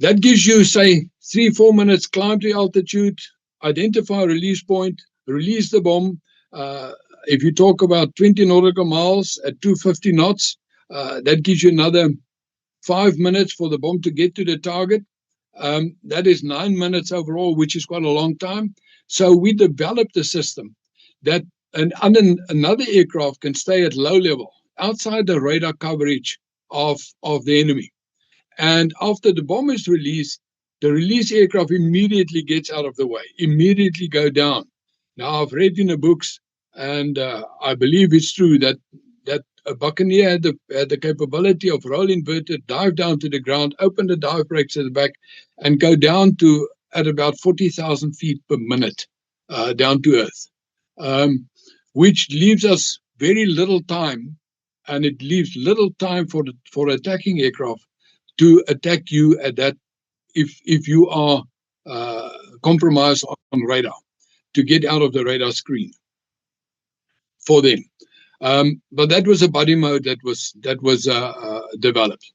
That gives you, say, 3-4 minutes climb to altitude, identify a release point, release the bomb. If you talk about 20 nautical miles at 250 knots, that gives you another 5 minutes for the bomb to get to the target. That is 9 minutes overall, which is quite a long time. So we developed a system that another aircraft can stay at low level, outside the radar coverage of the enemy. And after the bomb is released, the release aircraft immediately gets out of the way, immediately go down. Now, I've read in the books, and I believe it's true, that a Buccaneer had the capability of roll inverted, dive down to the ground, open the dive brakes at the back, and go down to at about 40,000 feet per minute down to earth, which leaves us very little time, and it leaves little time for attacking aircraft to attack you at that, if you are compromised on radar, to get out of the radar screen for them. But that was a buddy mode that was developed.